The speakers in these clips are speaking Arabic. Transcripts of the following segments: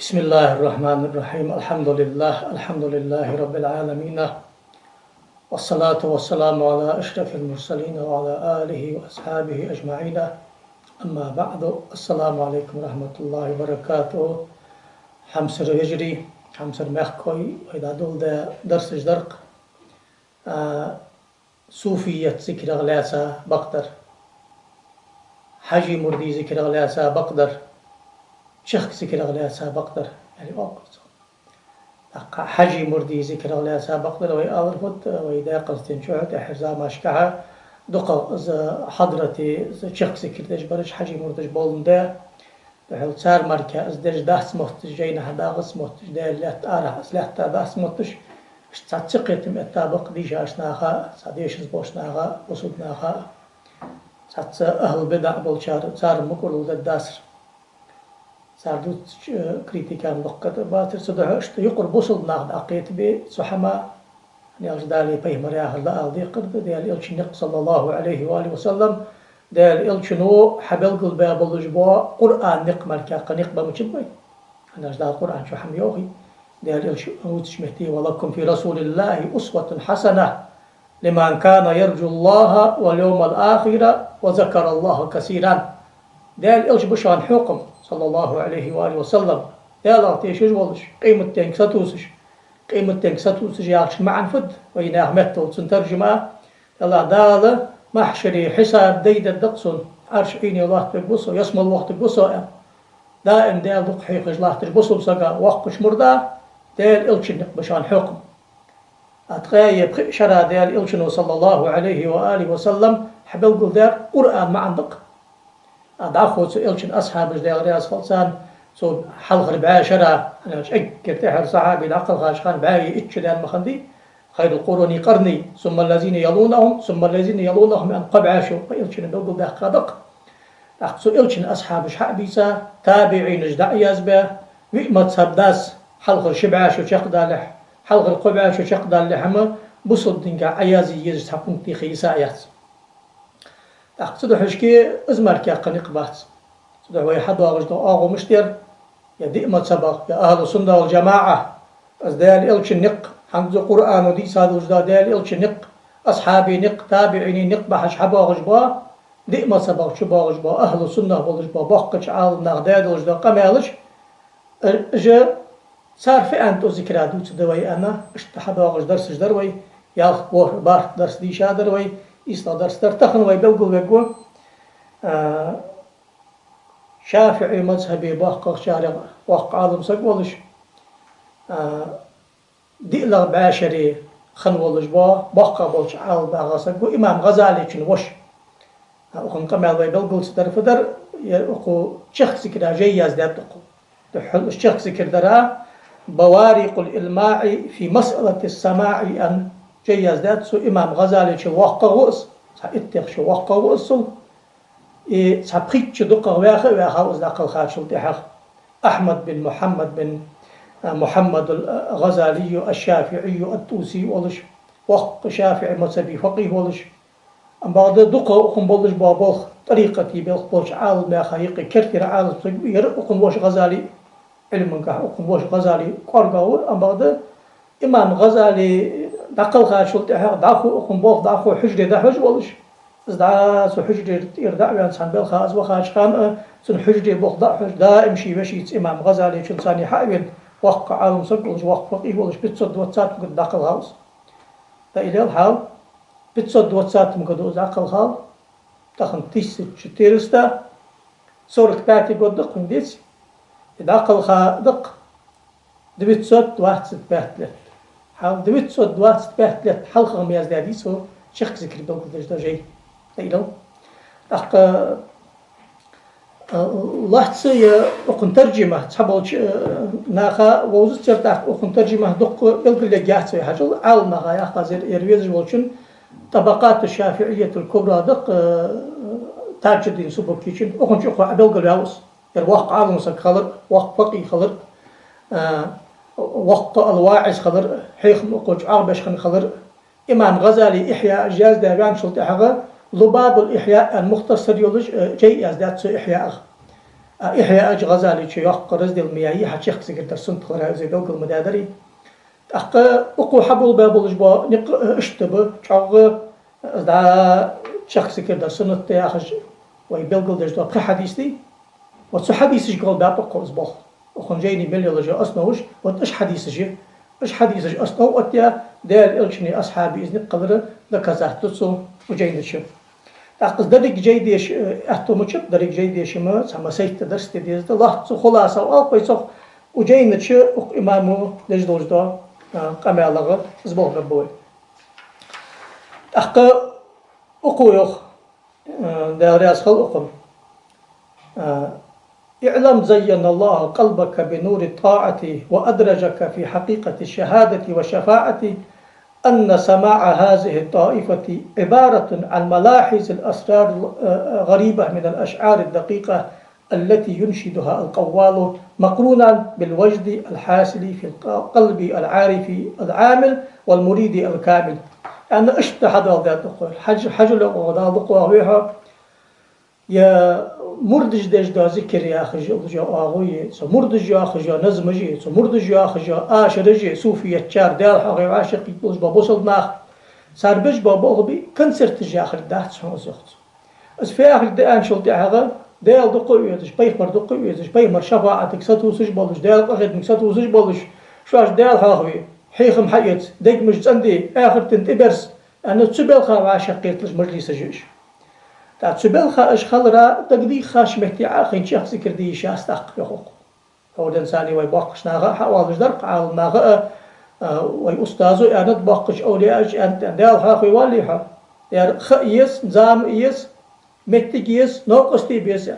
بسم الله الرحمن الرحيم الحمد لله رب العالمين والصلاة والسلام على أشرف المرسلين وعلى آله وأصحابه أجمعين أما بعد السلام عليكم ورحمة الله وبركاته حمسر هجري حمسر مخكوي وإذا دول درس جدرق صوفية ذكر غلاسة بقدر حجي مردي ذكر غلاسة بقدر شيخ ذكر غلاسة بقدر يعني أوقات حجي مردي ذكر غلاسة بقدر ويأول فت وإذا قصدين شعت حزام أشكعها دقة حضرتي شيخ ذكر تجبرش حجي مردش بولن ده بحيث صار مركا أزدج داس مهتش جينا هداغس مهتش ده اللي تأرح أسلحة داس مهتش اشتاتقيتم التابق ديش أشناها ساديش بوشناها وصدناها سات أهل بدع بولشار صار مقول ذا داسر ساردوت كريتيكان لقت باتر صدها اشت يقرب وصل ناخد عقيت بي سحما يعني أجدالي بيه مرياه الله ألدي قرد ديال إلشنق صلى الله عليه وآله وسلم ديال إلشنو حبل قلبي بلجبوا قرآن نقمل كاقا نقبا مجبوي أنا أجدال القرآن شو حميوهي ديال إلشنو تشمهتي ولكم في رسول الله أسوة حسنة لمن كان يرجو الله واليوم الآخر وذكر الله كثيرا ديال إلش بشان حكم صلى الله عليه وآله وسلم ديال أعطيش يجولش قيمة تنك ستوسش يالش معن فد ويناه متو تنترجمة الله دال محشري حساب ديد الدقسون عرش عيني الله تقبصه يسمى الله تقبصه دائم ديال دق حيقش الله تقبصه بسقا وقش مردا ديال إلش بشان حكم أتغايب شرا ديال إلشنو صلى الله عليه وآله وسلم حبل قل دار قرآن ما عندك أدعخوت إلشن أصحاب ديال رياض فلسان سو حلق ربعا شرا أنا أشكر تحر صحابي العقل غاشخان بعاي إتش ديال مخندي خير القرون قرني ثم الذين يلونهم أن قبعاشو إلشن بقل دار قادق أخسو إلشن أصحاب شحابيسا تابعين جدع يزبه وإمت سبداس حلق شبعاشو شقدالح حلق القبعة شو شق دال لحمة بصد دينك عيازي يجس حكم تيخي سايات أقصد حشكي أزمر كي قنق بات صدق ويحد واغجدو آغو مشتر يا دئمة سبق يا أهل السنة والجماعة أزدال إلش النق حمد القرآن ودي سادو جدال إلش النق أصحابي نق تابعيني نق بحش حبا غجبا دئمة سبق شبا غجبا أهل السنة والجبا بقش عال نغداد وجدا قمالش أجا صار في أنتو ذكرى دوت دوي أنا اشتحب واغش درس دروي يا بار درس دي شادروي إسنا درس ترتخن وي بلقو شافعي مذهبي باقق شارع واقع عالم سقولش دئلا بعاشري خنولش باقق بولش عال باغا سقو إمام غزالي كنوش وخن قمال وي بلقو ستر فدر يقو شيخ ذكرى جياز دابتقو الشيخ ذكر درا بوارق الإلماع في مسألة السماع أن جيز ذات سو إمام غزالي شو وقع وقص سأتخ شو وقع وقص سأبخيت دقة وياخا وزاق الخاشل تحخ أحمد بن محمد الغزالي الشافعي التوسي ولش وقع شافعي مذهبي فقيه ولش أم بعد دقة أخم بولش بابوخ طريقتي بولش عالم ما خيقي كثير عالم يرقم بوش غزالي علم كحكم وش غزالي قارقاور أم بعد إمام غزالي دقل خاشلت داخو أخم بوخ داخو حجر دحج ولش إزدعا سو حجر يردع بيان سان بالخاز وخاش خان سن حجر بوخ دحج دائم شي بشيت إمام غزالي شلساني حاول وقع عالم سقلش وقع فقيه ولش بتصد واتسات مقد داخل هاوس دا إلى الحال بتصد واتسات مقد داخل هاوس تخن تيس شتيرستا صورة باتي قد دقن ديس داخل خادق دبيت صوت واحد ستبهتلت حال دبيت صوت واحد ستبهتلت حلقة مياز داديسو شيخ ذكر بلقو دجدا جاي تايلو أخ الله تسي أخن ترجمة تحبوش ناخا ووزت شرطاق أخن ترجمة دق بلقو لجاهت سوي حاجل عال ناخا ياخا زي إرويز جولشن طبقات الشافعية الكبرى دق تاج الدين سبوكيشن أخن شوخوا بلقو الياوس وقت عالم خلر وقت فقي خلر وقت الواعز خلر حيخ مقوج عربش خلر إمام غزالي إحياء جاز دابان شلت حقا لباب الإحياء المختصر يولج جي أزداد سو إحياء إحياء أج غزالي شيء يحق رزد المياهي حتشيخ سكر درسون تخلرها زي دوق المدادري أقو حبل بابل جبا اشتبه شغ دا شيخ سكر درسون التياخج ويبلغل دجدوا بخي حديثي وتسو حديث جقول بابا قوز بخ وخنجيني بلي لجي أصنوش وتش حديث جي إيش حديث أصنو أتيا دال إلشني أصحابي إذن قدر لكزات تسو وجين شو أقصد دريك جيديش أحتمشب دريك جيديش ما سما سيت درس تديز الله سو خلاصة أو بيسخ وجين شو إمامه لجدوج دا قمع لغة زبوه نبوي أقويخ دارياس خلقكم اعلم زين الله قلبك بنور الطاعة وأدرجك في حقيقة الشهادة والشفاعة أن سماع هذه الطائفة عبارة عن ملاحظ الأسرار غريبة من الأشعار الدقيقة التي ينشدها القوال مقرونا بالوجد الحاصل في قلب العارف العامل والمريد الكامل. أنا اشتهد هذا الدقوة حجل هذا الدقوة يا مردج دج دا ذكر يا أخي جا آغوية سو مردج يا أخي جا نظم جي سو مردج يا أخي جا آشر جي صوفية تشار دال حقي عاشقي بوش بابوصل ناخ صار بج بابوه بي كنسرت جي آخر داهت شون زيخت اس في آخر دقان شلت هذا دال دقوة يدش بيخ مر دقوة يدش بيخ مر شفاعتك ستوسج بالوش دال قخد مك ستوسج بالوش شواش دال حقي حيخم حيت ديك مش عندي آخر تنتبرس أنا تسبل خا عاشقيت لش مجلس جيش تسبل خاش خلرا تقدي خاش مهتي عاخين شيخ ذكر دي شاستق يخوق هو الإنساني ويباقش ناغا حوالج درق عال ناغا وي أستاذو أنا تباقش أولياج أنت دال خاخي واليها يار خيس نظام يس مهتيس نوقستي بيس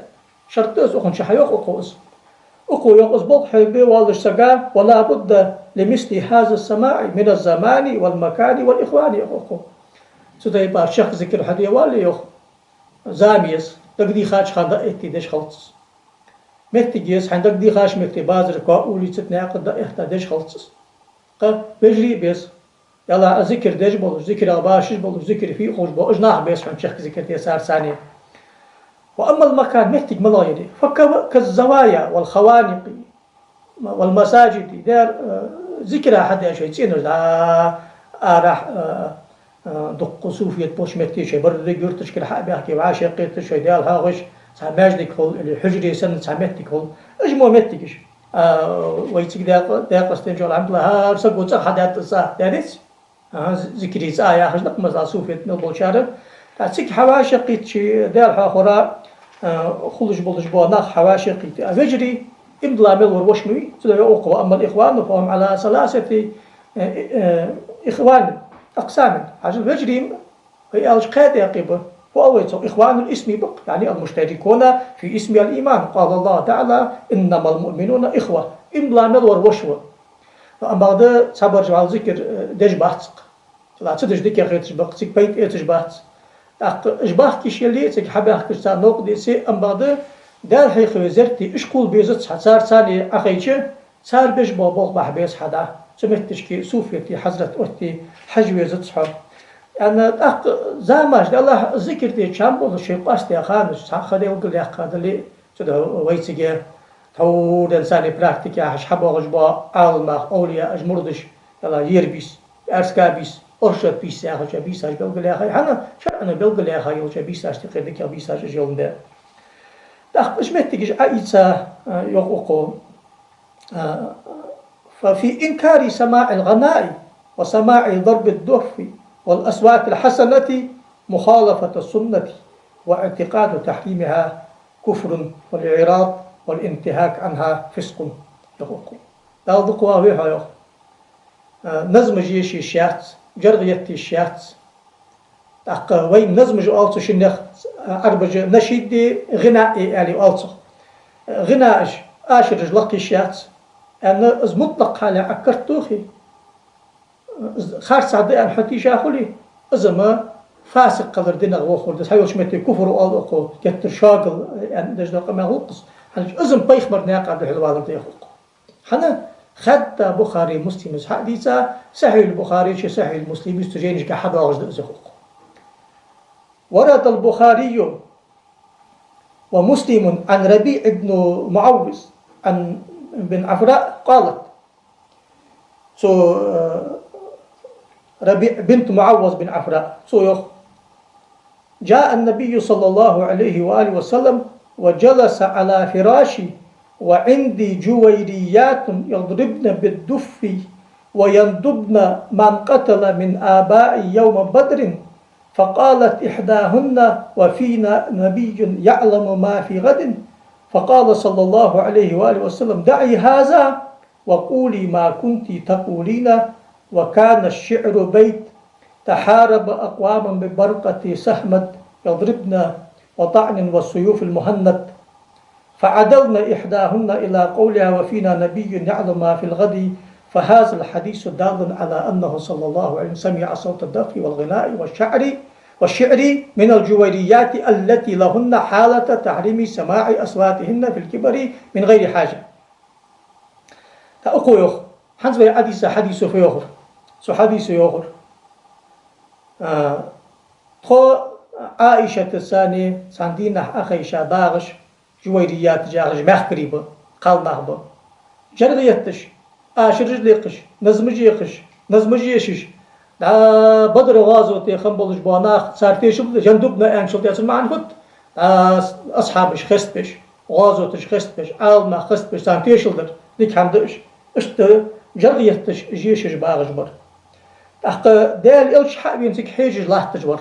شرطس أخن شحيوق أقوس أقو يقص بط حبي والش سقا ولا بد لمثل هذا السماع من الزمان والمكان والإخوان يخوق سودا يبقى شيخ ذكر حدي والي يخ زاميس تقدي خاش خاندا اهتداش خلص مكتجيس عندك دي خاش مكتي بازر كا أولي تتناقض اهتداش خلص بجري بس يلا ذكر دج بولش ذكر أباشش بولش ذكر فيه خوش بولش ناح بس عن شيخ ذكر يسار ثانية وأما المكان مكتج ملايدي فكالزوايا والخوانق والمساجد دار ذكر أحد شيء تينو لا راح دق صوفية بوش مكتي شيء برد يرتش كل حق بيحكي وعاشق قيت شيء ديال هاغش ساماجدك هول الحجري سنة سامتك هول اجمو متكش ويتك داق استنجو الحمد لله ها سقو تصح حدات تصح دارس ذكري سايا خش نق مزا صوفية نبول شارب تسك حواشق قيت شيء ديال هاخرا خلج بولج بو ناخ حواشق قيت فجري امضلا مل وروشمي تدعي أقوى أما الإخوان فهم على ثلاثة إخوان أقسام عجل وجريم هي القاعدة يقبل وأول إخوان الاسم بق يعني المشتركون في اسم الإيمان قال الله تعالى إنما المؤمنون إخوة إن لا ملور وشوة أما هذا صبر جوال ذكر دج بحثق لا تدج ذكر غير تجبق تك بيت إيه تجبحث إجباح كيش يلي تك حبة كرسان نوق دي سي أما هذا دار حي خوزرتي إشكول بيزت صار ثاني أخيشة صار بيش بابوغ بحبيس حدا سمعتش كي صوفيتي حضرت أختي حجوي زت صحاب أنا زاماش الله ذكرتي شامبول الشيء قاستي خانش خدي وقل يا خدلي تدا ويتسجى تو إنساني براكتيك يا حبا غجبا عالما أولياء أجمردش يلا يربيس أرسكابيس أرشد بيس يا خش بيس أج بقول يا خي أنا شو أنا بقول يا خي وش بيس أشتغل يا بيس أج يوم ده مش متجج عيسى يقوقو ففي إنكار سماع الغناء وسماع ضرب الدف والأصوات الحسنة مخالفة السنة واعتقاد تحريمها كفر والإعراض والانتهاك عنها فسق يقول لا ضقوا بها نظم جيش الشيات جرغية الشيات وين نظم جو شنخ عربج نشيد غناء يعني ألصق غناء آشر جلق الشيات أنا مطلق على عكرتوخي خارج صعدي أن حتى شاخلي أزما فاسق قدر دينا وخور دس هايوش متى كفر وألقو كتر شاغل يعني دجنا قما غلطس أزم بيخ مرنا قاعد الحلوة ده يخلق حنا خد بخاري مسلم حديثة صحيح البخاري شيء صحيح المسلم يستجينش كحد واجد يخلق ورد البخاري ومسلم عن ربيع بن معوذ عن بن عفراء قالت ربيع بنت معوذ بن عفراء جاء النبي صلى الله عليه وآله وسلم وجلس على فراشي وعندي جويريات يضربن بالدف ويندبن من قتل من آباء يوم بدر، فقالت إحداهن وفينا نبي يعلم ما في غد، فقال صلى الله عليه وآله وسلم دعي هذا وقولي ما كنت تقولين. وكان الشعر بيت تحارب أقوام ببرقة سهمت يضربن وطعن والسيوف المهند، فعدلن إحداهن إلى قولها وفينا نبي يعلم ما في الغد. فهذا الحديث دال على أنه صلى الله عليه وسلم سمع صوت الدف والغناء والشعر من الجويريات التي لهن حالة تحريم سماع أصواتهن في الكبر من غير حاجة. تأخو يوخ حنزل حديث في يوخر حديث يوخر خو عائشة الثانية ساندينة أخي شاباغش جويريات جاغش مخكريبه قال مخبه جرغيتش آشرجليقش نزمجيقش نزمجيشش دا بدر غازوتي خنبلش بوناخ سارتيش جندوبنا انشلت ياسر معن فت أصحابش خستبش غازوتش خستبش آلما خستبش سارتيشلدر ديك حمدش اشت جرغيتش جيشش باغش بر أخ دال إلش حابين سيك حيجج لاحتج بر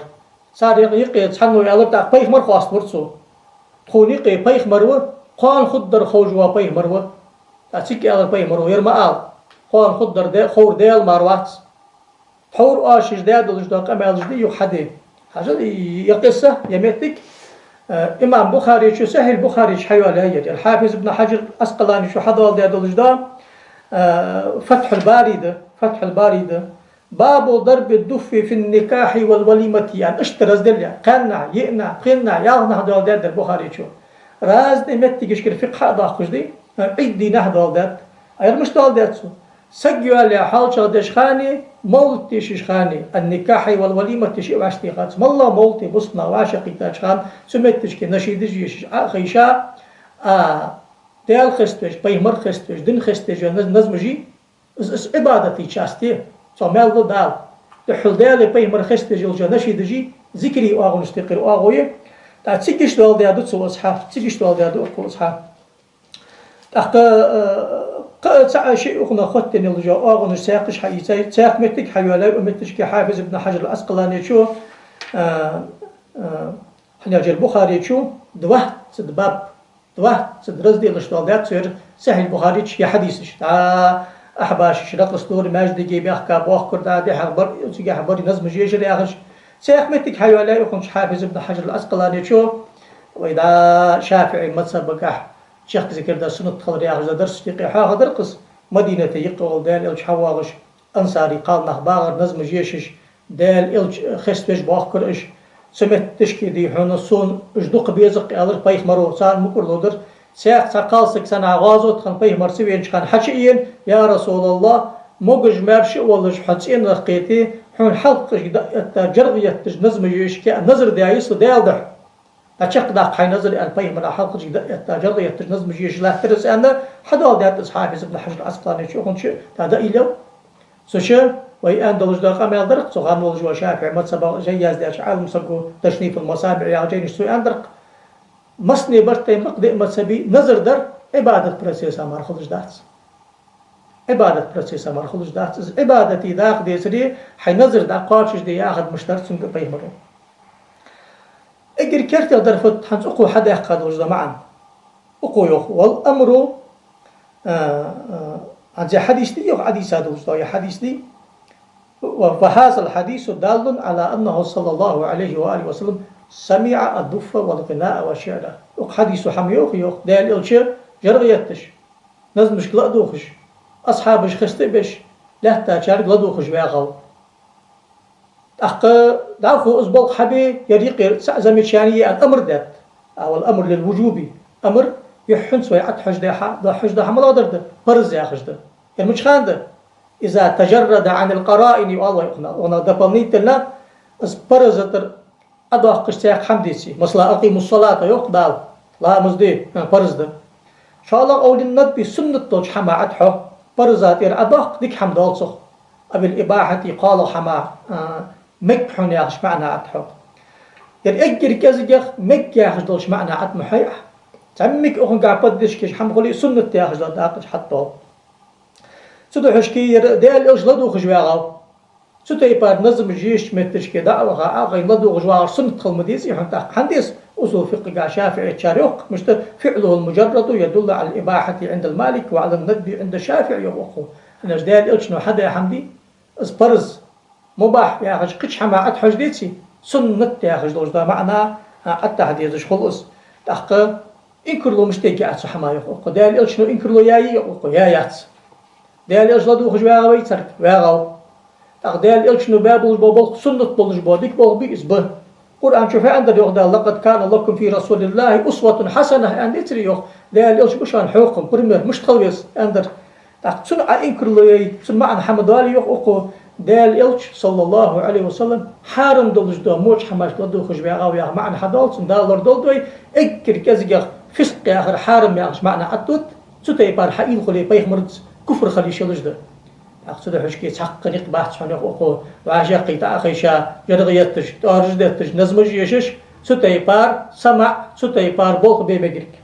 صار يقي تحنو يالر دا بيخ مر خواست برسو تخوني قي بيخ مروه قان خدر خوجوا بيخ مروه تسيك يالر بيخ مروه يرما آل قان خدر دا خور دال مروات حور آشش دا دلش دا قمالش دي يحدي حاجة يقصة يميتك إمام بخاري شو سهل بخاري حيوالي هيد الحافظ ابن حجر أسقلاني شو حضر دا دلش دا فتح الباري ده باب ضرب الدف في النكاح والوليمة يعني اشترز دليا قنع يقنع قنع يغنع دول داد البخاري شو راز دي متى كده فقه هذا خوش دي عيد دي نهض داد اير مش دول داد سو سجوا على حال شادش خاني مولتي شخاني النكاح والوليمة شيء واشتي قات والله مولتي بصنا واشقي تاج خان سمتش كده نشيد جيش خيشا دال خستش بيمر خستش دين خستش نزمجي عبادتي شاستي صمال دال تحل دال بيمر خستش الجنشي دجي ذكري واغن استقر واغوي تا تسكش دال دادو تسو اصحاب تسكش دال دادو اكو اصحاب تاع شيء اخنا ختن الجا واغن ساقش حي ساق متك حيولا ومتش كي حافظ ابن حجر الاسقلاني شو حناجي البخاري شو دوه باب دوه درز دي الاشتغالات سير سهل البخاري يا حديثش تا احباش شرق الصدور ماجد جيبي احكا بوخ كردا دي حبر يجي حبر نظم جيجري اخش سيخ متك حيولا يكون حافظ ابن حجر الاسقلاني شو واذا شافعي مذهب شيخ ذكر دا سنة خلري اخش درس دقي حاغ درقس مدينة يقول دال الش حواغش انصاري قال نخباغر نظم جيشش دال الش خستش بوخ كرش سمت تشكي دي حنصون اجدق بيزق الر بايخ مرو سان مكر لودر ساق سقال سكسنا غازوت خن بايخ مرسوين خن حشيين يا رسول الله موجج مرش ولج حتين رقيتي حن حلق جرغيه نظم يشكي نظر دايس دالدح اتشق داق حي نظر البايخ من حلق جرغيه نظم يش لا ترس انا حدا دات اصحاب ابن حجر العسقلاني شو كنت هذا اليوم سوشي وي اندلج دقه ما يدرك صغان ولج وشافع متصبا جياز داش عالم سقو تشنيف المصابع يا جين سو اندرك مسني برتي مقدئ مذهبي نظر در عباده برسيسا مار خلج دات عباده برسيسا مار خلج دات عبادتي داخ دي سري حي نظر دا قارش دي ياخذ مشترك سن بيمرو اجر كرت درفت حنقو حدا يقاد وجد معا اقو يخ والامر عن حديث دي حديث هذا وجد حديث دي. وهذا الحديث دال على أنه صلى الله عليه وآله وسلم سمع الدف والغناء والشعر. حديث حميوخ يوخ دال الشعر جرغيتش نزمش لأدوخش أصحابش خستبش لحتى شارك لأدوخش بيغل أخ دعوه أزبط حبي يريق زمي شانية الأمر ذات أو الأمر للوجوبي أمر يحن سوي عد حجدها ذا حجدها ملادر ده برز يا خجده يعني مش خانده إذا تجرد عن القرائن والله يقنا ونضبنيت لنا برزتر أدوخ قشتاق حمديسي مثلا أقيم الصلاة يقدال لا مزدي فرز ده شاء أول النبي سنة توج حما عدحه فرزات أدق ديك حمد ألصق أبي الإباحة قالوا حما مكحون ياخش معنى عدحه أجر كذا مك ياخش دوش معنى عد محيح تعمك أخن قاعد كش حم خلي سنة ياخش داقش حتى سدو حشكير ديال إجلدو خجواغاو سدو يبار نظم جيش متش كده أغا لدو خجواغ سنة خلمديسي حنديس أصول فقه شافعي تشاريوق مش فعله المجرد يدل على الإباحة عند المالك وعلى الندب عند الشافعي يوقو أنا جدال إلشنو حدا يا حمدي اسبرز مباح يا أخي قش حما عد حجديتي سنة يا أخي دوش ده معنى حتى حديث خلص تحقق إنكرلو مشتاق أتسو حما يوقو دال إلشنو إنكرلو ياي يوقو يا ياتس دال إلشلدو خجواغا ويترك واغاو دال إلشنو بابل بابل سنة بولش بوديك بول بيس به قرآن شوف عندنا يقول لقد كان لكم في رسول الله أسوة حسنة عند إتريوخ دال إلش بشان حكم برمير مش تخلص عندر تحت سنة إنكرلو ياي سنة عن حمد والي يوقو دال إلش صلى الله عليه وسلم حارم دولش دو موش حماش لدو خجواغا ويا معنى حدال سن دالر دولدوي إكر كزيغ فسق يا آخر حارم ياخش معنى عدود ستة بار حقيل خلي بيخ مرد كفر خلي شلش ده أقصد حشكي تحقق نقبات شان يقو وعشاقي تأخيشا يرغيتش تارجدتش نزمج يشش ستة بار سمع ستة بار بوخ بيبقرك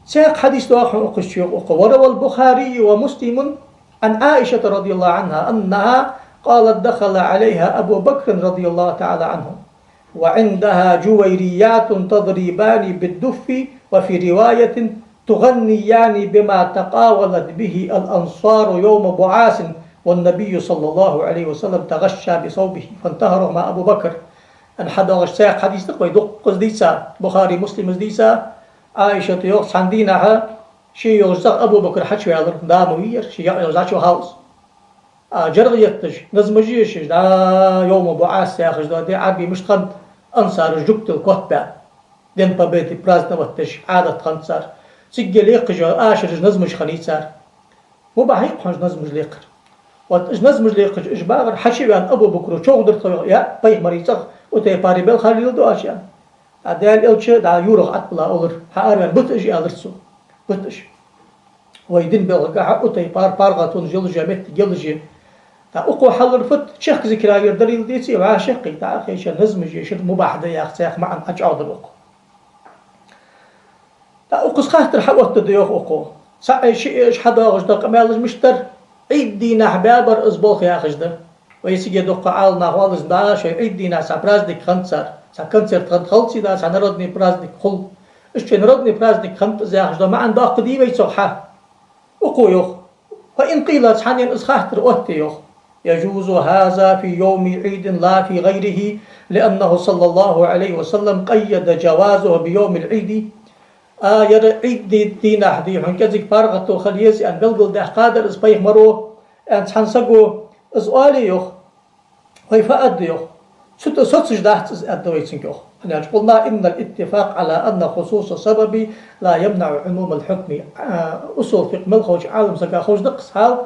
سياق حديث دواخ أقش يقو وروى البخاري ومسلم عن عائشة رضي الله عنها أنها قالت دخل عليها أبو بكر رضي الله تعالى عنه وعندها جويريات تضربان بالدف وفي رواية تغنيان بما تقاولت به الأنصار يوم بعاث والنبي صلى الله عليه وسلم تغشى بصوبه فانتهره مع أبو بكر أن حدا غشاق حديث تقوي دق ديسا بخاري مسلم ديسا عائشة يوغس عندينها شي يوغزاق أبو بكر حشو يالر داموير شي يوغزاقشو هاوس جرغيتش نزمجيش دا يوم بعاث ياخش دي عربي مش خند أنصار جبت الكوتبا دين بابيتي برازنا واتش عادة خنصار سجل يقجو آشر نزمج خنيصار مو بحيق حنج نزمج ليقر واتج نزمج ليقج إجباغر حشي بان أبو بكر چوغ درتو يا بيغ مريصغ وتي باري بل خليل دو آشيان دال إلچ دا يورغ عطلا أولر حاريان بتج يالرسو بتج ويدين بلغا وتي بارغتون جل جامت جلجي تا أقوى حل رفت شيخ ذكرى يردريل ديتي وعاشقي تا أخيش نزمج يشد مباح ياخ سيخ معن أجعود الأقوى أقص خاطر حوت ديوخ أقو سعي شيء إيش حدا غشدق مالج مشتر عيدينا حبابر أزبوخ يا خشدة ويسيجي دقة عالنا خالص داش عيدينا سبرازدك خنصر سكنصر خلصي دا سنردني برازدك خل إيش نردني برازدك خنص يا خشدة ما عندها قديمة يصحها أقو يوخ فإن قيلت حنين إز خاطر أوتي يوخ يجوز هذا في يوم عيد لا في غيره لأنه صلى الله عليه وسلم قيد جوازه بيوم العيد ير عيد دينا حدي حنكزك بارغتو خليسي أن بلغل ده قادر إز بيخ مرو أن تحنسقو إز أولي يوخ ويفأد يوخ ستش داحت إز أدويتسنك يوخ قلنا إن الاتفاق على أن خصوص السبب لا يمنع عموم الحكم أصول فقه ملخوش عالم سكا خوش دقس حال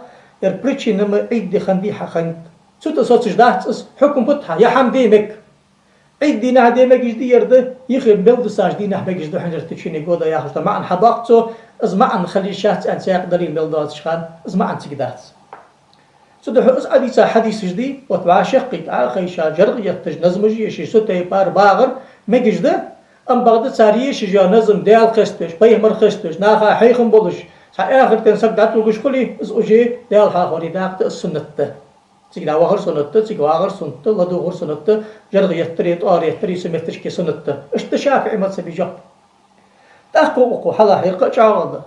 يربريتشي نما عيد دي خنديحة خند ستش داحت إز حكم بطحة يا حمديمك عيد دينا عديمك جدي يرده يخرب بلد ساج دينا حبك جدو حنجر تشيني قودا يا خشتا معن حضاقتو إز معن خلي شات أن سيقدرين بلدات شخان إز معن تقدات سدحو إز أديسا حديث جدي وتبع شقي عاقيشا جرغية تج نزمجي يشي ستة بار باغر مجده أم بغداد ساريش جا نزم ديال خستش بيهمر خستش ناخا حيخم بولش آخر تنسك داتو قش كلي إز أجي ديال خاخوري داقت السنة تيجي واخر سنة تيجي واخر سنة لدو غر سنة جرغ يتريت يتري سمتش كي سنة اشتشافع ما تسبي جاب تحقق حلا حيق جاود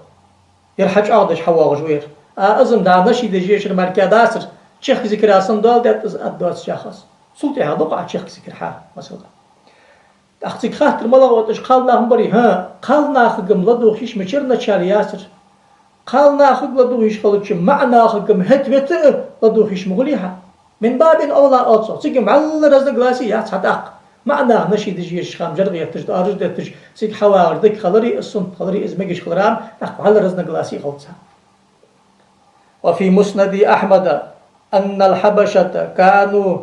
يرحج عادش حوا غجوير أزم دانشي دجيش المركز داسر شيخ ذكر أصلا دال دات أدوات شخص سلطي هذا قاعد شيخ ذكر حال مثلا أختك خاطر ملغوتش قالنا هم بري ها قالنا خقم لدو خيش مشرنا شال ياسر قالنا خق لدو خيش خلوش معنا خقم هتوت لدو خيش مغليها من باب أولى أوصل سيجم على رزق لاسي يا صدق معنا نشيد جيش خام جرغي تج أرج تج سيج حوار ذك خلري الصن خلري إزمجش خلرام أخ على رزق لاسي خلصها وفي مسند أحمد أن الحبشة كانوا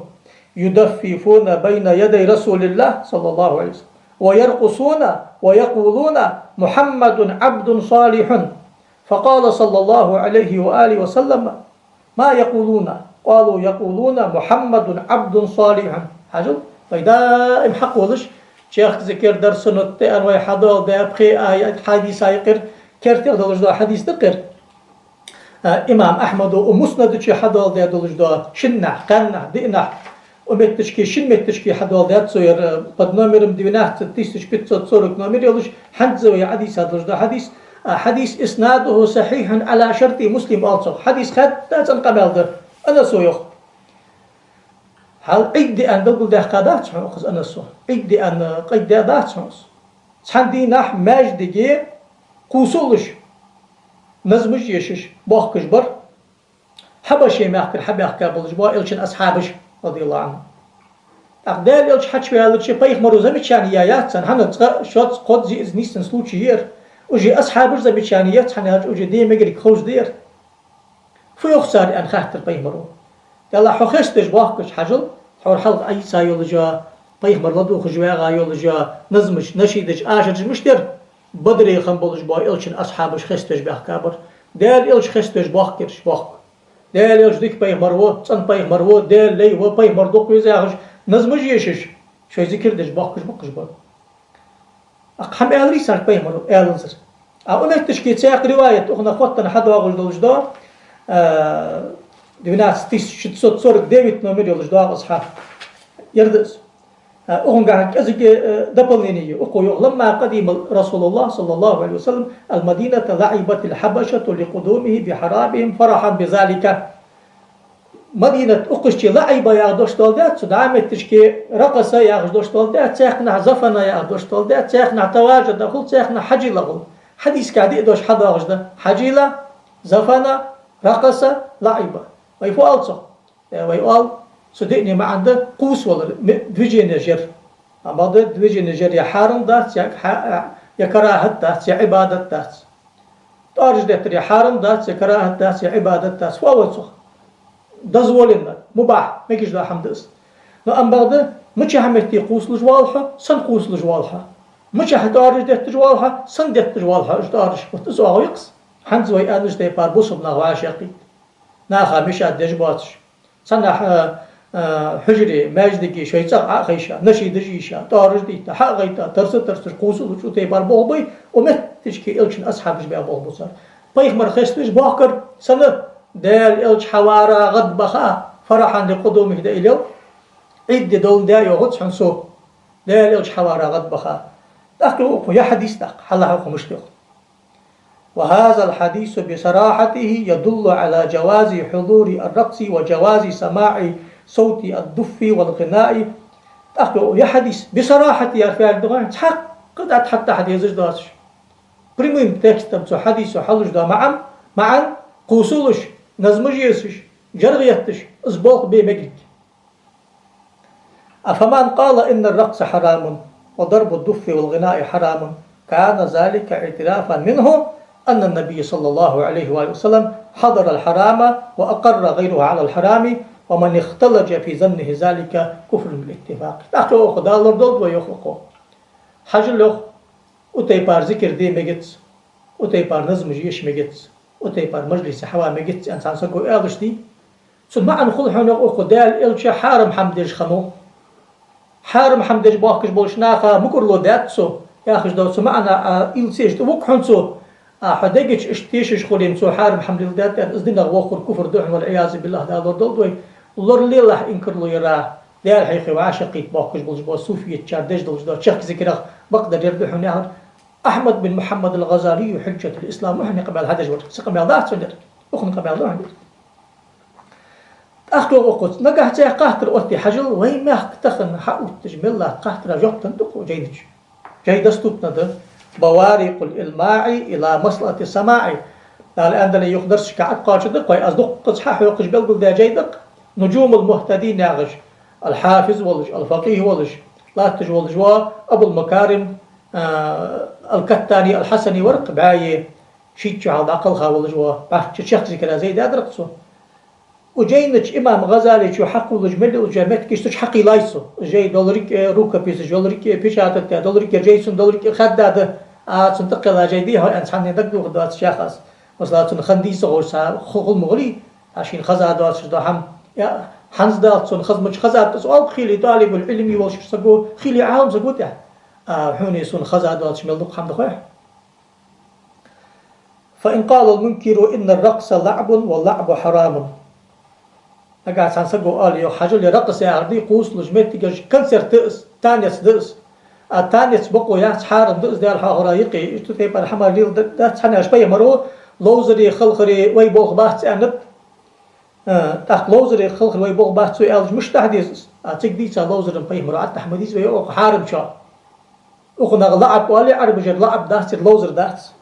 يدففون بين يدي رسول الله صلى الله عليه وسلم ويرقصون ويقولون محمد عبد صالح. فقال صلى الله عليه وآله وسلم ما يقولون؟ قالوا يقولون محمد عبد صالح. حاجل فدائم حق ولش شيخ ذكر درس نتأن ويحضر دابخي آيات حديث آيقر كرتير دولج دو حديث دقر إمام أحمد ومسند شي حضر دولج دو شنح قرنح دئنح ومتشكي شن متشكي حضر دات صير قد نمرم دينات تيستش بيتصد صورك نمر يولش حنزة ويا حديث دولج دو حديث إسناده صحيح على شرط مسلم also حديث خد تاتن قبل ده أنا سويخ هل عدي أن دقل ده قادات شخص أنا سو عدي أن قيد ده شخص سندي نح ماجدي قوسولش نزمج يشش باخكش بر حبشي ما أحكر حب أحكر بلش با إلشن أصحابش رضي الله عنه أقدر إلش حتش بيالش بيخ مروزة متشانيات سن هن شات قد زي إزنيستن سلوشير وجي أصحابش زي متشانيات هن وجي دي مجري خوش دير فيخ صار أن خاطر بيخ مرو يلا حخشتش باخكش حجل حور حلق أي سايولجا بيخ مرلدو خجواغا يولجا نزمش نشيدش آشرش مشتر بدري خنبولش با إلشن أصحابش خستش بأحكابر دال إلش خستش باخكرش باخك دال إلش ديك بيخ مرو تن بيخ مرو دال لي و بيخ مردوك ويزاغش نزمش يشش شو ذكردش باخكش باخكش با أقحم آلري سارك بيخ مرو آلنزر أمتش كي تساق رواية أخنا خوتنا حد واغش دولش دا دينات ستيشت صورك ديفيد نومير يولش دا أصحاب يردس أغنقاك أزك دبليني أقول لما قدم رسول الله صلى الله عليه وسلم المدينة لعبت الحبشة لقدومه بحرابهم فرحا بذلك مدينة أقشتي لعبة يا دوشتولدات سدعمت تشكي رقصة يا دوشتولدات تاخنا زفنا يا دوشتولدات تاخنا تواجد دخل تاخنا حجي لغل حديث كادي دوش حدا غجده حجيلة زفنا رقصة لعبة ويفوال صح ويقال صدقني ما عنده قوس ولا دوجي نجر أما دوجي نجر يا حارم دات يا كراهة دات يا عبادة دات تارج دات يا حارم دات يا كراهة دات يا عبادة دات فوال صح دزولنا مباح ما يجيش ده حمد است نو أم بعد مش همتي قوس لجوالها سن قوس لجوالها مش هتارج دات جوالها سن دات جوالها إيش تارج وتزوج يقص حنز وي أنش ده بار بوسب نغواش يقي ناخا مش أدش باتش سنة حجري ماجدكي شيء عاقيشة نشيد جيشة تارج ديتا حقيتا ترس قوسو شو تيبار بوبي ومتشكي إلشن أصحابش بيا بوبو صار بيخ مرخصتش باكر سنة دال إلش حوارا غد بخا فرحا لقدومه دا إليو عد دول دا يغد حنسو دال إلش حوارا غد بخا تأخذوا يا حديث تأخ حلا حقو مشتغل وهذا الحديث بصراحته يدل على جواز حضور الرقص وجواز سماع صوت الدف والغناء تأخذوا يا حديث بصراحة يا فعل دغان حق قد حتى حديث داش بريمين تكست بتو حديث وحلج دا معا قوسولش نزمجيسش جرغيتش أسبوق بمجلك أفمن قال إن الرقص حرام وضرب الدف والغناء حرام كان ذلك اعترافا منه أن النبي صلى الله عليه وآله وسلم حضر الحرام وأقر غيره على الحرام ومن اختلج في ظنه ذلك كفر بالاتفاق تأخذوا خدالر دول ويخلقوا حجل لخ وتيبار ذكر دي مجتس وتيبار نظم جيش مجتس وتيبار مجلس حوا مجتس إنسان سنقو إغش دي ثم عن خل حنا أخدال إلش حارم حمدش خنو حارم حمدش باكش بولش ناخا مكر لو داتسو ياخش دوتسو معنا إلسيش توك حنسو حدقش اشتيش خليم سو حارم حمد الدات ازدنا وخر كفر دحن والعياذ بالله دا دول لور لله انكر له يرا دال حيخي وعاشقي باكش بولش بو صوفيه تشاردج دولج دا شيخ ذكر بقدر يردح نهر احمد بن محمد الغزالي حجه الاسلام وحنا قبل هذا جور سقم ذات سندر اخن قبل ذا اخو وقت نجحت قهتر اوتي حجل وين ما تخن حق تجمل الله قهتر جوقت تندق جيدج جيد استوتنا ده بوارق الإلماع إلى مصلحة السماع قال عندنا يقدرش كعد قاش دق وي أصدق قصحح ويقش بلقل دا جيدق نجوم المهتدين ياغش الحافظ ولج الفقيه ولج لا تج ولج أبو المكارم الكتاني الحسني ورق بعاية شيتش على عقلها ولج بعد شيخ ذكر زي ده أدرقصه وجينج إمام غزالي شو حقو لجمل وجمت كيستش حقي لايسو جاي دولريك روكا بيس دولريك بيشاتت دولريك جيسون دولريك خداد سنتقل جاي دي هاي أنسان ندق دوات شخص مثلا خنديس أو خل مغلي عشان خزا دوات شدا هم يا حنز دوات سن خزمش خزا سؤال خيلي طالب العلمي وش سقو خيلي عالم سقوت يعني حوني سن خزا دوات شمل دق حمد خويا. فإن قال المنكر إن الرقص لعب واللعب حرام أقعد سانسقو قال يو حاجة اللي رقص يا عردي قوس لجمت تجش كنسر تأس تانيس دأس التانيس بقو يا حارم دأس ديال حارايقي اشتثيب الحمار ليل ده تحني أشبيه مرو لوزري خلخري ويبوغ بحث أنت تحت لوزري خلخري ويبوغ بحث سوي ألج مش تحديث تقديس لوزر بيه مرو عد تحمديس ويوغ حارم شا أخنا لعب والي عرب جر لعب داس لوزر داس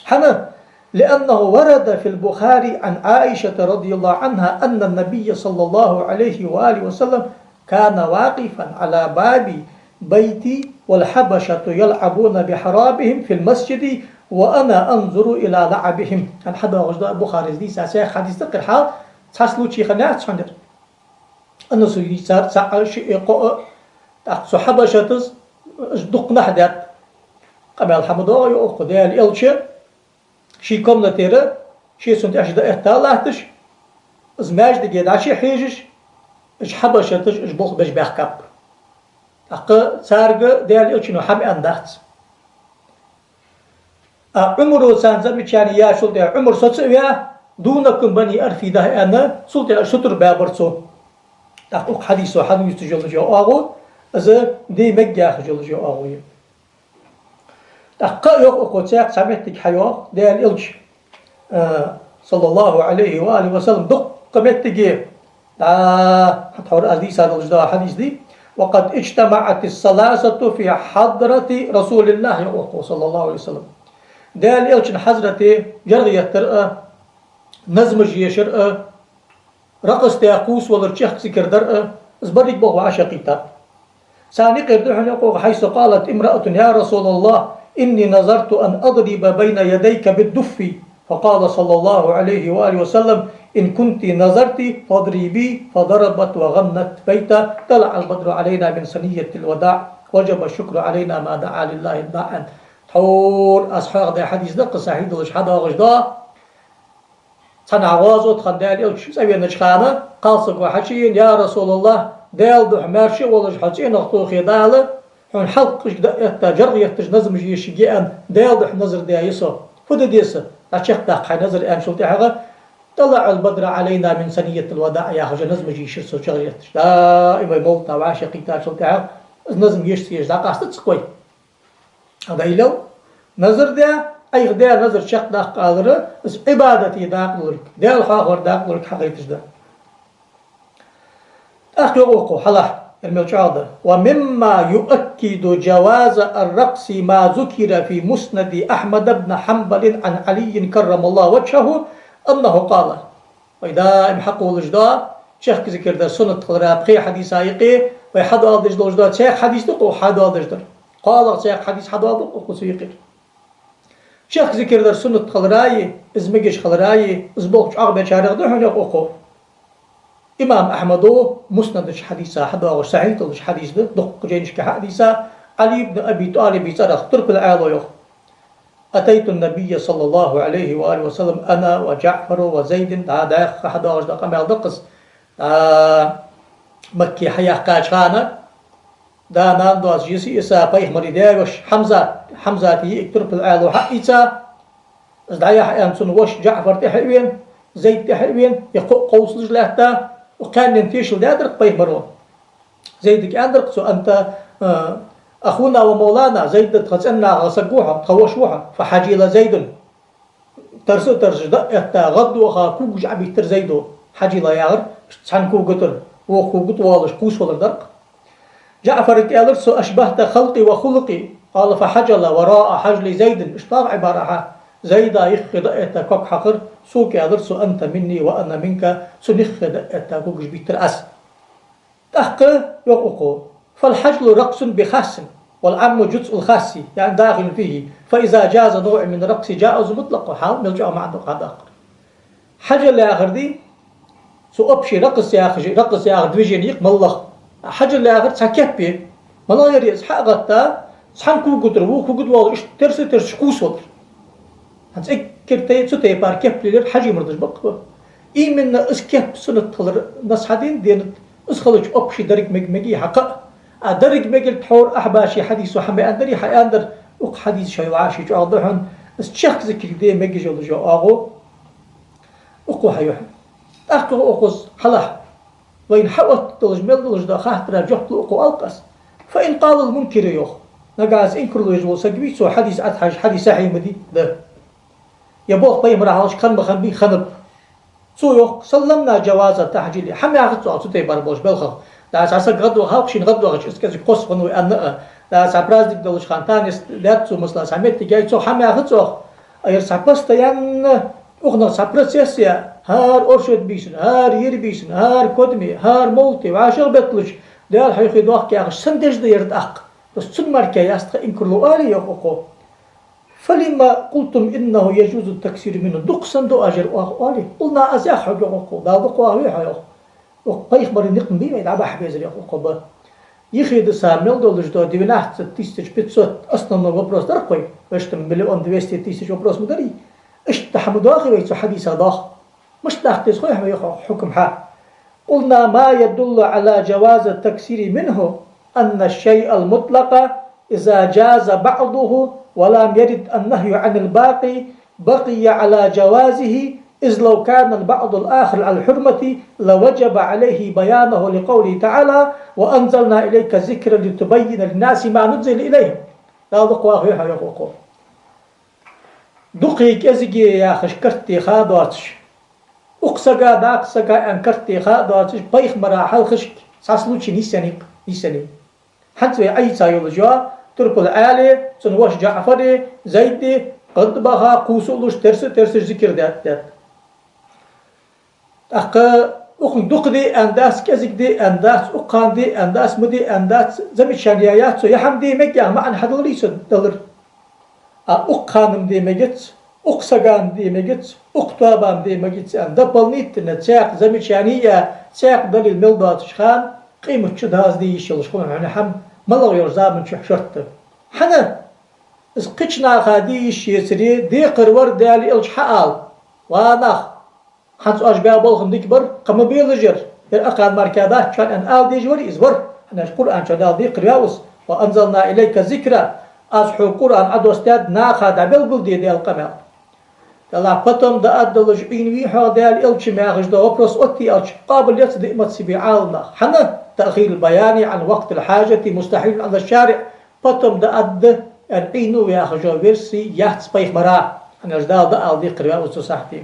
حنا لأنه ورد في البخاري عن عائشة رضي الله عنها أن النبي صلى الله عليه وآله وسلم كان واقفا على باب بيتي والحبشة يلعبون بحرابهم في المسجد وأنا أنظر إلى لعبهم. عن حدا غجداء البخاري دي ساسي حديث تقر حال تحسلو شي خناعت شندر أنه سيدي سار ساعة شيء سو حبشة دق نحدات قبل الحمد لله يأخذ الإلشة شي كم نتيرة شي سنت أشد إحتالاتش زماج دقيقة عشي حيجش إش حبشتش إش بوخ بش بحكب أقا سارق ديال إلشنو حم أندات عمرو سانزر بيشاني يا شلطة عمر سوتسويا دونكم بني أرفي ده أنا سلطة شطر بابرسو تقول حديثو حديث جل جو أغو إذا دي مجاخ جل جو أغوي تحقق أخوتك سمعتك حيوة ديال إلش صلى الله عليه وآله وسلم دق قمتك حتى حديث هذا الجدار حديث دي وقد اجتمعت الثلاثة في حضرة رسول الله صلى الله عليه وسلم ديال إلش حضرة جرغية ترأى نزمج يشرأى رقص تيقوس والرشيخ سكر درأى ازبرك بغو عشقيتا ثاني قردوحن يقول حيث قالت امرأة يا رسول الله إني نظرت أن أضرب بين يديك بالدف فقال صلى الله عليه وآله وسلم إن كنت نظرت فاضربي فضربت وغنت بيتا طلع البدر علينا من سنية الوداع وجب الشكر علينا ما دعا لله الداعا حور أصحاب ده حديث ده قصة هيدلش حدا غجدا صنع غازو تخندال إلش سوي نشخانة قالصق وحشين يا رسول الله دال ده حمارشي ولش حشين أخطو خيدالة حون حلق جرغية نظم جيشيان دال ده نظر ده يسو فده ديسه أشيخ داق نظر أن شلتي حاجة طلع البدر علينا من سنية الوداع يا حاجة نظم جيش سو شغية دائما موتنا وعاشقي تاع شلتي حاجة نظم جيش سيش داق أستت سقوي هذا يلو نظر ده أي غدا نظر شق داق قادر عبادتي داق لك ده الحاخر داق لك حقيقة ده أخي أوقو حلا الملجادة ومما يؤكد جواز الرقص ما ذكر في مسند أحمد بن حنبل عن علي كرم الله وجهه أنه قال وإذا محقوا الجدا شيخ ذكر ده سنة قرابقي حديث آيقي ويحد آدج الجدا شيخ حديث دقو حد آدج در قال شيخ حديث حد آدج دقو سيقر شيخ ذكر ده سنة قراي ازمجش قراي ازبوش عقب شارع ده هناك أقو إمام أحمد مسند حديثا حدا وسعيد الحديث ده دق جينش كحديثا علي بن أبي طالب يصرخ ترك العالو أتيت النبي صلى الله عليه وآله وسلم أنا وجعفر وزيد هذا حدا وجد قمع دقس مكي حياة كاشخانة دا ناندو از جيسي إسا بيخ مريداي وش حمزة ترك العالو حقيتا ازدعيا حيان سن وش جعفر تحلوين زيد تحلوين يقو قوس لجلهتا وكان ينتيش لدادرق بيه مرون زيدك أندرق سو أنت أخونا ومولانا زيد تخزنا غسقوها تخوشوها فحاجيل زيد ترسو ترجد غدوها كوج عبي تر زيدو حاجيل ياغر تحن كو قطر وخو قطوالش قوس ولا درق جعفر كالر سو أشبهت خلقي وخلقي قال فحجل وراء حجل زيد اشتاق عبارة زيدا يخد كوك حقر سوك يدرسو أنت مني وأنا منك سنخد كوكش بيترأس تحق يقوقو فالحجل رقص بخاص والعم جزء الخاص يعني داخل فيه فإذا جاز نوع من رقص جائز مطلق حال ملجأ مع هذا آخر حجل آخر دي سو أبشي رقص يا أخي رقص يا أخي دويجين يق ملخ حجر لآخر سكبي ملا يريز حقتا سحن كو قدر وو كو قدر والش ترس كوس ودر هنس إكرتي ستي بار كيف لير حجي مردش بقى إيمن إسكيب سنة تلر نصحدين دين إسخلج أبشي درك مجي حقا درك مجي الحور أحباشي حديث وحمي أندري حي أندر وق حديث شيء وعاشي جو أضحن الشخص ذكر دي مجي جل جو أغو وقو حيوحن أخو أخوز حلح وإن حوت دلج مل دا خاطر جحت لقو ألقس فإن قال المنكر يوخ نقاز إنكر له يجول سجبي سو حديث أتحاج حديث صحيح مدي ده يبوخ بيم راحش خن بخن بي خنب سو يوخ سلمنا جواز التحجيل حمي أخذ سو أتوتي باربوش بلخ دا أساس غدو هاوكشين غدو غش إسكاز قص فنو أن دا سابراز ديك دلج خانتانيس لاتسو مسلا سامت جاي سو حمي أخذ سو أير سابس تيان أخنا سابرس يسيا هار أرشد بيسن هار ير بيسن هار كودمي هار مولتي وعاشر بطلش دال حيخي دوخ كياغ سندج ديرد أق بس سنمار كي يستخ إن كرلو آلي يقوقو فلما قلتم إنه يجوز التكسير منه دق صندو أجر آلي قلنا أزاح يقوقو دا دقوا هوي حيوخ وقايخ مري نقم بيما يدعب أحبيزر يقوقو يخيد سامل دولج دو ديوناحت تيستج بيتسوت أصلا وبروس درقوي واشتم مليون 200 تيستج وبروس مدري اشتحمد واخي ويتسو حديث ضاخ مش تحتيز خوي حكم حا قلنا ما يدل على جواز التكسير منه أن الشيء المطلق إذا جاز بعضه ولم يرد النهي عن الباقي بقي على جوازه إذ لو كان البعض الآخر على الحرمة لوجب عليه بيانه لقوله تعالى وأنزلنا إليك ذكرا لتبين للناس ما نزل إليهم لا دقوا أخي حيقوقوا دقيق أزجي يا خشكرتي خادواتش أقصقا داقصقا أنكرتي خادواتش بايخ مراحل خشك ساسلوشي نيساني حتى أي سايول جوا تركل آلي سنوش جعفري زيدي قد بها قوسولوش ترس ذكر دات أخا أخن دق دي أنداس كزك دي أنداس أقان دي أنداس مدي أنداس زمي شانيايات سو يحم دي مكيا معن حدولي سن دلر أقانم دي مجت أقصقان دي مجت أقطابان دي مجت أن دبلنيت نتساق زمي شانيا ساق دليل ملبات شخان قيمة شد هاز دي يشيلشخون يعني حم ملغ يرزامن شحشرت حنا اسقشنا خاديش يسري دي قرور دالي إلش حقال واناخ حنس أشباه بلغم دي كبر قم بيلجر الأقان مركادات كان أن آل دي جوري إزور حنا القرآن شدال دي قرياوس وأنزلنا إليك ذكرى أصحو القرآن عدو استاد ناخا دابل بلدي دي القمال الله فتم دا أدلج إنوي حال دالي إلش ماغش دا وبرس أتي إلش قابل يتصدق متسبي عالنا حنا تأخير البيان عن وقت الحاجة مستحيل على الشارع فتم دا أد الإنو ياخجو فيرسي يحتس بيخ مرا أن أجدال دا ألدي قرياء وصحتي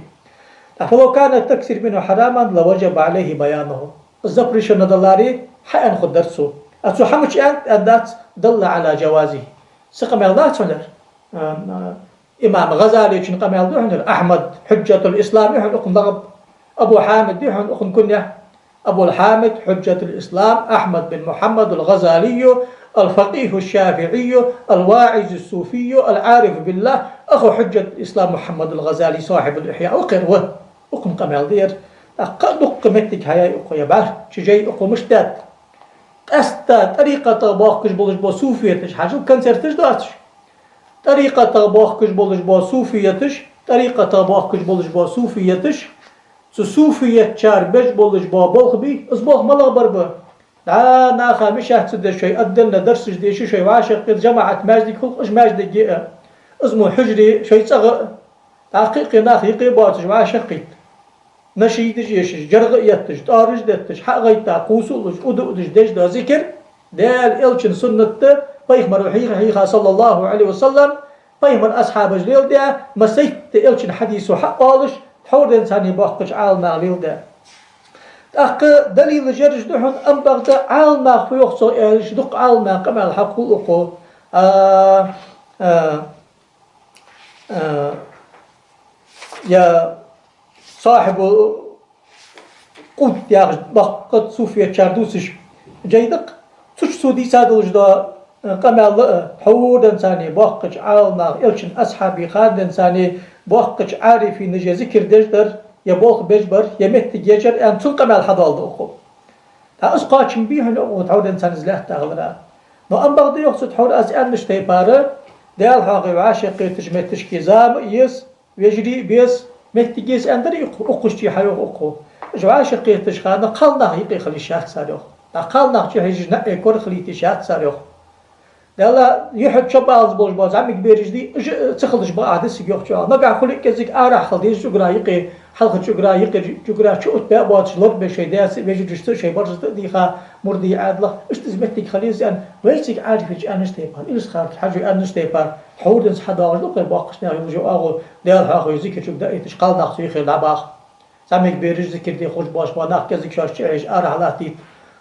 فلو كان التكسير منه حراما لوجب عليه بيانه الزبرش الندلاري حيان خد درسه أتو حمش أندات دل على جوازه سقم يلدات هنر إمام غزالي شنقم يلدو هنر أحمد حجة الإسلام يحن أخن ضغب أبو حامد يحن أخن كنيا أبو الحامد حجة الإسلام أحمد بن محمد الغزالي الفقيه الشافعي الواعظ الصوفي العارف بالله أخو حجة الإسلام محمد الغزالي صاحب الإحياء وقروه أقم قمال دير أقدق متك هيا أقو يبار شجي أقو مشتاد أستا طريقة باقش بولش بو صوفيتش حاجة كنسرتش دارتش طريقة باقش بولش بو صوفيتش طريقة باقش بولش بو صوفيتش صوفية شار بيش بولش بو بولخ بي أصبوخ ملا بربا لا ناخا مش هتصدر شيء أدلنا درسش دي شيء وعاشق جماعة ماجدي خلق إش ماجدي جيئة اسمه حجري شيء صغر حقيقي ناخي قيباتش وعاشقيت نشيدش يشش جرغيتش تارج دتش حقيتا قوسولش أدش ديش دا ذكر دال إلشن سنة بيخمر وحيخا صلى الله عليه وسلم بيخمر أصحاب جليل دا مسيت إلشن حديثو حقالش حور إنساني باقش عالنا عليل دا أخ دليل جرج دحن أنبغدا عالنا في يخصو إلش دق عالنا كما الحقول أقو يا صاحب قد يا بقت صوفيا شاردوسش جيدق تش سودي سادوج دا قمال حور إنساني باقش عالنا إلشن أصحابي خاد إنساني باقش عارفي نجي ذكر دجدر يبوخ بيجبر يمت جيجر أن تلقى مع الحضال أخو تا أسقاطشم بيها وتعود إنسان زلاه تغلرا نو أم بغدي يقصد حول أن نشتي بارا دال حاقي وعاشقي تجمتش كيزام يس ويجري بيس متجيز أندري أقوشتي حيو أقو جواشقي تشخانا قالنا يقي خلي شات ساريوخ قالنا جهج نقي كور خليتي شات ساريوخ دالا يحب شباز بوش باز عمك بيرجدي تخلش بعد سيجوخ جا نقع خلي كزيك أرح خلدي جغرا يقي حلقة جغرا يقي جغرا شو أتبع شلون بشي داس بيجي جشتو شي برج ديخا مردي عادله اشتزمتك خليز أن ويسك عارف إيش أنا استيبان إلس خارج حاجة أنا استيبان حودنس حدا لقى باقشنا يوجو أغو ديال حاجة يزيك شو بدأ يتشقال ناقصي خير لعباخ سامك بيرج ذكر دي خوش باش ما ناق كزيك شاش تعيش أرح لاتي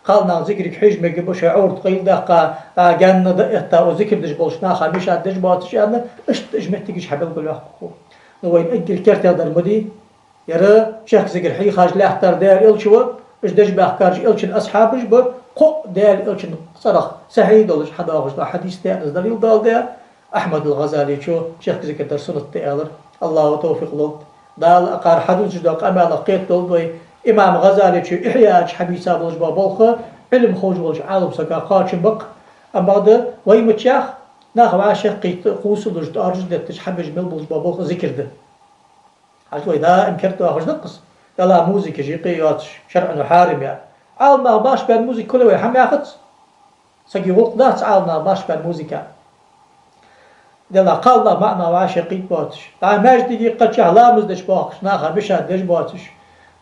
قالنا ذكرك حيج ما جبوش عورد قيل دقة جنة دقة وذكر دش بولش ناخا مش عدش باتش أنا اشتجمتك حبل بالوحقو وين أجل كرت هذا المدي يرى شخص ذكر حي خارج لا احتر دار إلشوا إيش دش بأحكارش إلشن أصحابش قو دار إلشن صرخ سعيد ولا حدا وش حديث تاني دليل دال ده أحمد الغزالي شو شيخ ذكر درسون التأذر الله توفيق له دال أقار حدوث جداق أمال قيت دول إمام غزالي شو إحياء حبيسا بولش بابولخ علم خوش بولش عالم سكا قاتش بق أم بعد ويمتشاخ ناخو عاشق قيت خوص لجد أرجل دتش حبش مل بولش بابولخ ذكر ده عشوي دا إنكرتوا أخش نقص يلا موسيقى جيقيات شرعا وحارم يعني عالنا باش بين موسيقى كله ويحم ياخد سقي وقت دات عالنا باش بين موسيقى يلا قالنا معنا وعاشقي باتش تا ماجدي قد شهلا مزدش باقش ناخر بشاد دش باتش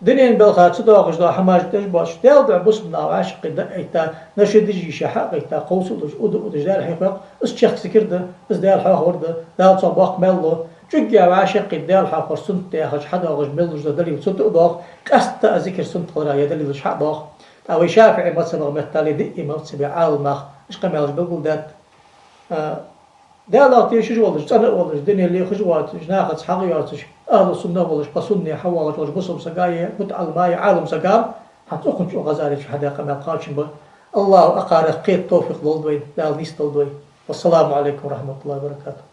دنين بالخات صداقش دا حماج دش باش دال دع بسمنا وعاشقي دا نشد جي شحق تا قوسلش ودش دال حقق اس شخص كرده اس دال حق ورده دال صباق ملو جوجيا وعاشقي دال حق سنت ياخش حدا غش ملوش دليل سنت ضاق قست ذكر سنت قرا يدليل حق ضاق او شافعي مثلا مثالي دي امام سبع عالمخ ايش قماش بقول دات دالات يشج ولش أنا ولش دنيا اللي خجواتش ناخذ حقياتش أهل السنة ولش بسني حوالش ولش بصم سقاية متعلماي عالم سقام حتأخذ شو غزالي شو حدا كما قالش الله أقارق قيد توفيق للدوين دال نيست للدوين والسلام عليكم ورحمة الله وبركاته